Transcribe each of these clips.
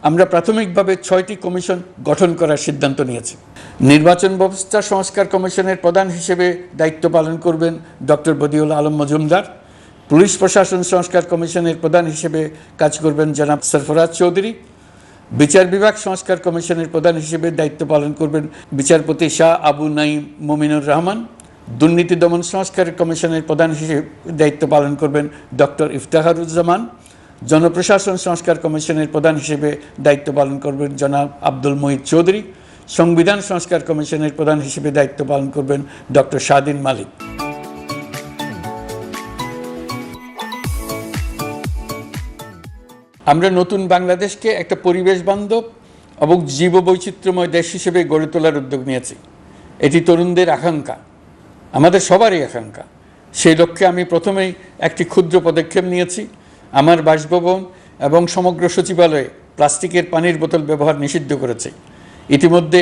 আমরা প্রাথমিকভাবে 6টি কমিশন গঠন করার সিদ্ধান্ত নিয়েছি। নির্বাচন ব্যবস্থা সংস্কার কমিশনের প্রধান হিসেবে দায়িত্ব পালন করবেন ডক্টর বদিউল আলম মজুমদার। পুলিশ প্রশাসন সংস্কার কমিশনের প্রধান হিসেবে কাজ করবেন জনাব সরফরাজ চৌধুরী। বিচার বিভাগ সংস্কার কমিশনের প্রধান হিসেবে দায়িত্ব পালন করবেন বিচারপতি শাহ আবু নাঈম মমিনুর রহমান। দুর্নীতি দমন সংস্কার কমিশনের প্রধান হিসেবে দায়িত্ব পালন করবেন ডক্টর ইফতেখারুজ্জামান। জনপ্রশাসন সংস্কার কমিশনের প্রধান হিসেবে দায়িত্ব পালন করবেন জনাব আব্দুল মুহিত চৌধুরী। সংবিধান সংস্কার কমিশনের প্রধান হিসেবে দায়িত্ব পালন করবেন ডক্টর শাহদিন মালিক। আমরা নতুন বাংলাদেশকে একটা পরিবেশ বান্ধব এবং জীববৈচিত্র্যময় দেশ হিসেবে গড়ে তোলার উদ্যোগ নিয়েছি। এটি তরুণদের আকাঙ্ক্ষা, আমাদের সবারই আকাঙ্ক্ষা। সেই লক্ষ্যে আমি প্রথমেই একটি ক্ষুদ্র পদক্ষেপ নিয়েছি। আমার বাসভবন এবং সমগ্র সচিবালয়ে প্লাস্টিকের পানির বোতল ব্যবহার নিষিদ্ধ করেছে। ইতিমধ্যে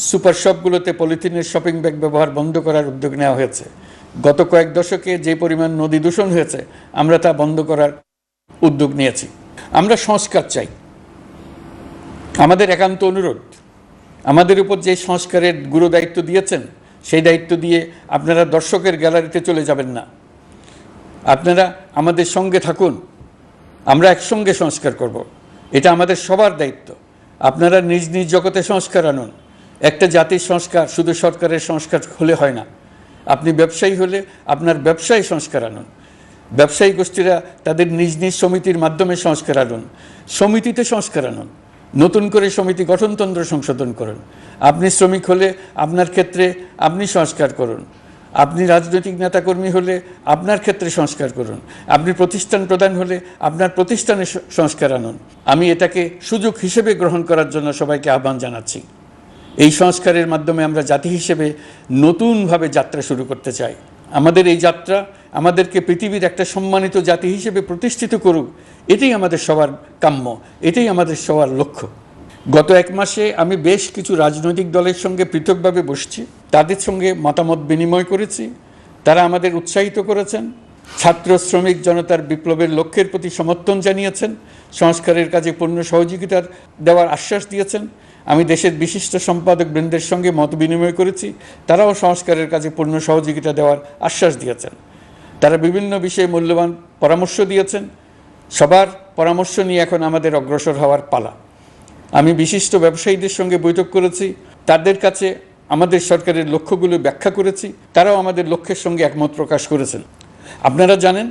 সুপার শপগুলোতে পলিথিনের শপিং ব্যাগ ব্যবহার বন্ধ করার উদ্যোগ নেওয়া হয়েছে। গত কয়েক দশকে যে পরিমাণ নদী দূষণ হয়েছে, আমরা তা বন্ধ করার উদ্যোগ নিয়েছি। আমরা সংস্কার চাই। আমাদের একান্ত অনুরোধ, আমাদের উপর যে সংস্কারের গুরু দায়িত্ব দিয়েছেন, সেই দায়িত্ব দিয়ে আপনারা দর্শকের গ্যালারিতে চলে যাবেন না। আপনারা আমাদের সঙ্গে থাকুন, আমরা একসঙ্গে সংস্কার করব। এটা আমাদের সবার দায়িত্ব। আপনারা নিজ নিজ জগতে সংস্কার আনুন। একটা জাতির সংস্কার শুধু সরকারের সংস্কার হলে হয় না। আপনি ব্যবসায়ী হলে আপনার ব্যবসায় সংস্কার আনুন। ব্যবসায়ী গোষ্ঠীরা তাদের নিজ নিজ সমিতির মাধ্যমে সংস্কার আনুন। সমিতিতে সংস্কার আনুন। নতুন করে সমিতি গঠনতন্ত্র সংশোধন করুন। আপনি শ্রমিক হলে আপনার ক্ষেত্রে আপনি সংস্কার করুন। আপনি রাজনৈতিক নেতাকর্মী হলে আপনার ক্ষেত্রে সংস্কার করুন। আপনি প্রতিষ্ঠান প্রধান হলে আপনার প্রতিষ্ঠানে সংস্কার আনুন। আমি এটাকে সুযোগ হিসেবে গ্রহণ করার জন্য সবাইকে আহ্বান জানাচ্ছি। এই সংস্কারের মাধ্যমে আমরা জাতি হিসেবে নতুনভাবে যাত্রা শুরু করতে চাই। আমাদের এই যাত্রা আমাদেরকে পৃথিবীর একটা সম্মানিত জাতি হিসেবে প্রতিষ্ঠিত করুক, এটাই আমাদের সবার কাম্য, এটাই আমাদের সবার লক্ষ্য। গত এক মাসে আমি বেশ কিছু রাজনৈতিক দলের সঙ্গে পৃথকভাবে বসছি, তাদের সঙ্গে মতামত বিনিময় করেছি। তারা আমাদের উৎসাহিত করেছেন, ছাত্র শ্রমিক জনতার বিপ্লবের লক্ষ্যের প্রতি সমর্থন জানিয়েছেন, সংস্কারের কাজে পূর্ণ সহযোগিতার দেওয়ার আশ্বাস দিয়েছেন। আমি দেশের বিশিষ্ট সম্পাদক বৃন্দের সঙ্গে মত বিনিময় করেছি, তারাও সংস্কারের কাজে পূর্ণ সহযোগিতা দেওয়ার আশ্বাস দিয়েছেন। তারা বিভিন্ন বিষয়ে মূল্যবান পরামর্শ দিয়েছেন। সবার পরামর্শ নিয়ে এখন আমাদের অগ্রসর হওয়ার পালা। আমি বিশিষ্ট ব্যবসায়ীদের সঙ্গে বৈঠক করেছি, তাদের কাছে আমাদের সরকারের লক্ষ্যগুলো ব্যাখ্যা করেছি, তারাও আমাদের লক্ষ্যের সঙ্গে একমত প্রকাশ করেছেন। আপনারা জানেন,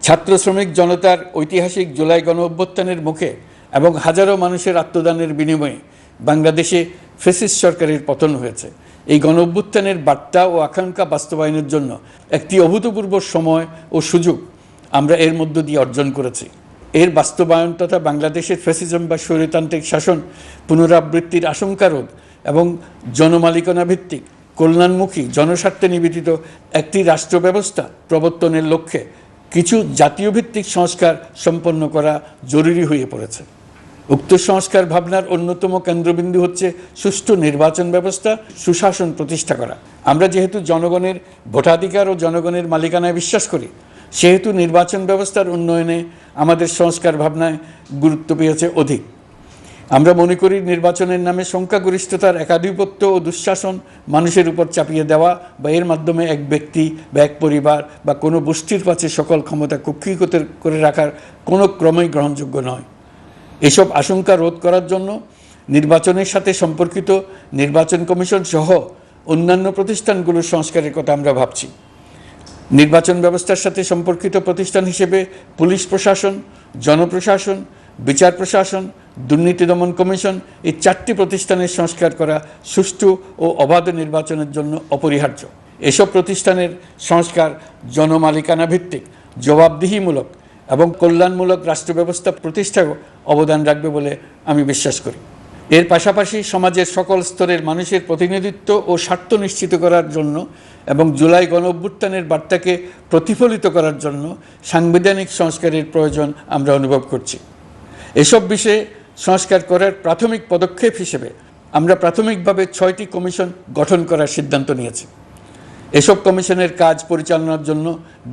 ছাত্র শ্রমিক জনতার ঐতিহাসিক জুলাই গণ অভ্যুত্থানের মুখে এবং হাজারো মানুষের আত্মদানের বিনিময়ে বাংলাদেশে ফ্যাসিস্ট সরকারের পতন হয়েছে। এই গণ অভ্যুত্থানের বার্তা ও আকাঙ্ক্ষা বাস্তবায়নের জন্য একটি অভূতপূর্ব সময় ও সুযোগ আমরা এর মধ্য দিয়ে অর্জন করেছি। এর বাস্তবায়ন তথা বাংলাদেশের ফ্যাসিজম বা স্বৈরতান্ত্রিক শাসন পুনরাবৃত্তির আশঙ্কা রোধ এবং জনমালিকানা ভিত্তিক কল্যাণমুখী জনস্বার্থে নিবেদিত একটি রাষ্ট্র ব্যবস্থা প্রবর্তনের লক্ষ্যে কিছু জাতীয় ভিত্তিক সংস্কার সম্পন্ন করা জরুরি হয়ে পড়েছে। উক্ত সংস্কার ভাবনার অন্যতম কেন্দ্রবিন্দু হচ্ছে সুষ্ঠু নির্বাচন ব্যবস্থা, সুশাসন প্রতিষ্ঠা করা। আমরা যেহেতু জনগণের ভোটাধিকার ও জনগণের মালিকানায় বিশ্বাস করি, সেহেতু নির্বাচন ব্যবস্থার উন্নয়নে আমাদের সংস্কার ভাবনায় গুরুত্ব পেয়েছে অধিক। আমরা মনে করি নির্বাচনের নামে সংখ্যাগরিষ্ঠতার একাধিপত্য ও দুঃশাসন মানুষের উপর চাপিয়ে দেওয়া বা এর মাধ্যমে এক ব্যক্তি বা এক পরিবার বা কোনো গোষ্ঠীর কাছে সকল ক্ষমতা কুক্ষিগত করে রাখার কোনো ক্রমেই গ্রহণযোগ্য নয়। এসব আশঙ্কা রোধ করার জন্য নির্বাচনের সাথে সম্পর্কিত নির্বাচন কমিশন সহ অন্যান্য প্রতিষ্ঠানগুলোর সংস্কারের কথা আমরা ভাবছি। নির্বাচন ব্যবস্থার সাথে সম্পর্কিত প্রতিষ্ঠান হিসেবে পুলিশ প্রশাসন, জনপ্রশাসন, বিচার প্রশাসন, দুর্নীতি দমন কমিশন এই 4টি প্রতিষ্ঠানের সংস্কার করা সুষ্ঠু ও অবাধ নির্বাচনের জন্য অপরিহার্য। এসব প্রতিষ্ঠানের সংস্কার জনমালিকানা ভিত্তিক, জবাবদিহিমূলক এবং কল্যাণমূলক রাষ্ট্র ব্যবস্থা প্রতিষ্ঠায় অবদান রাখবে বলে আমি বিশ্বাস করি। এর পাশাপাশি সমাজের সকল স্তরের মানুষের প্রতিনিধিত্ব ও স্বার্থ নিশ্চিত করার জন্য এবং জুলাই গণ অভ্যুত্থানের বার্তাকে প্রতিফলিত করার জন্য সাংবিধানিক সংস্কারের প্রয়োজন আমরা অনুভব করছি। এসব বিষয়ে সংস্কার করার প্রাথমিক পদক্ষেপ হিসেবে আমরা প্রাথমিকভাবে 6টি কমিশন গঠন করার সিদ্ধান্ত নিয়েছি। এসব কমিশনের কাজ পরিচালনার জন্য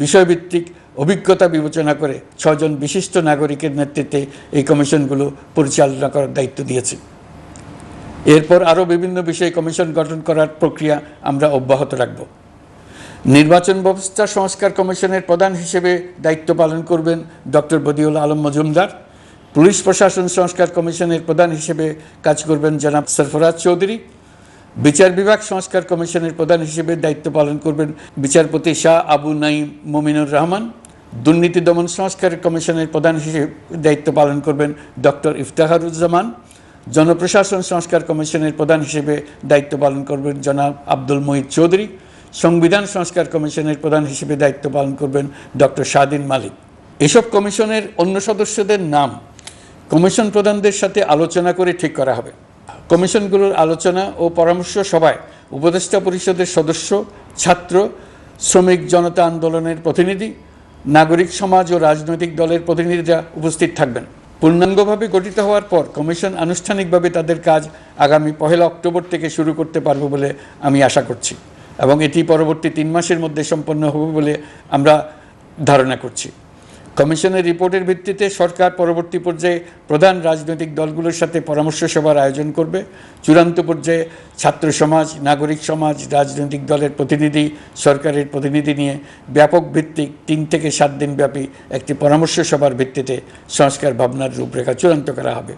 বিষয়ভিত্তিক অভিজ্ঞতা বিবেচনা করে 6 জন বিশিষ্ট নাগরিকের নেতৃত্বে এই কমিশনগুলো পরিচালনা করার দায়িত্ব দিয়েছে। এরপর আরও বিভিন্ন বিষয়ে কমিশন গঠন করার প্রক্রিয়া আমরা অব্যাহত রাখব। নির্বাচন ব্যবস্থা সংস্কার কমিশনের প্রধান হিসেবে দায়িত্ব পালন করবেন ডক্টর বদিউল আলম মজুমদার। পুলিশ প্রশাসন সংস্কার কমিশনের প্রধান হিসেবে কাজ করবেন জনাব সরফরাজ চৌধুরী। বিচার বিভাগ সংস্কার কমিশনের প্রধান হিসেবে দায়িত্ব পালন করবেন বিচারপতি শাহ আবু নাঈম মুমিনুর রহমান। দুর্নীতি দমন সংস্কার কমিশনের প্রধান হিসেবে দায়িত্ব পালন করবেন ডক্টর ইফতেখারুজ্জামান। জনপ্রশাসন সংস্কার কমিশনের প্রধান হিসেবে দায়িত্ব পালন করবেন জনাব আব্দুল মুহিত চৌধুরী। সংবিধান সংস্কার কমিশনের প্রধান হিসেবে দায়িত্ব পালন করবেন ডক্টর শাহদিন মালিক। এসব কমিশনের অন্য সদস্যদের নাম কমিশন প্রধানদের সাথে আলোচনা করে ঠিক করা হবে। কমিশনগুলোর আলোচনা ও পরামর্শ সভায় উপদেষ্টা পরিষদের সদস্য, ছাত্র, শ্রমিক জনতা আন্দোলনের প্রতিনিধি, নাগরিক সমাজ ও রাজনৈতিক দলের প্রতিনিধিরা উপস্থিত থাকবেন। পূর্ণাঙ্গভাবে গঠিত হওয়ার পর কমিশন আনুষ্ঠানিকভাবে তাদের কাজ আগামী 1 অক্টোবর থেকে শুরু করতে পারবে বলে আমি আশা করছি এবং এটি পরবর্তী 3 মাসের মধ্যে সম্পন্ন হবে বলে আমরা ধারণা করছি। কমিশনের রিপোর্টের ভিত্তিতে সরকার পরবর্তী পর্যায়ে প্রধান রাজনৈতিক দলগুলোর সাথে পরামর্শ সভার আয়োজন করবে। চূড়ান্ত পর্যায়ে ছাত্র সমাজ, নাগরিক সমাজ, রাজনৈতিক দলের প্রতিনিধি, সরকারের প্রতিনিধি নিয়ে ব্যাপক ভিত্তিক 3 থেকে 7 দিন ব্যাপী একটি পরামর্শ সভার ভিত্তিতে সংস্কার ভাবনার রূপরেখা চূড়ান্ত করা হবে।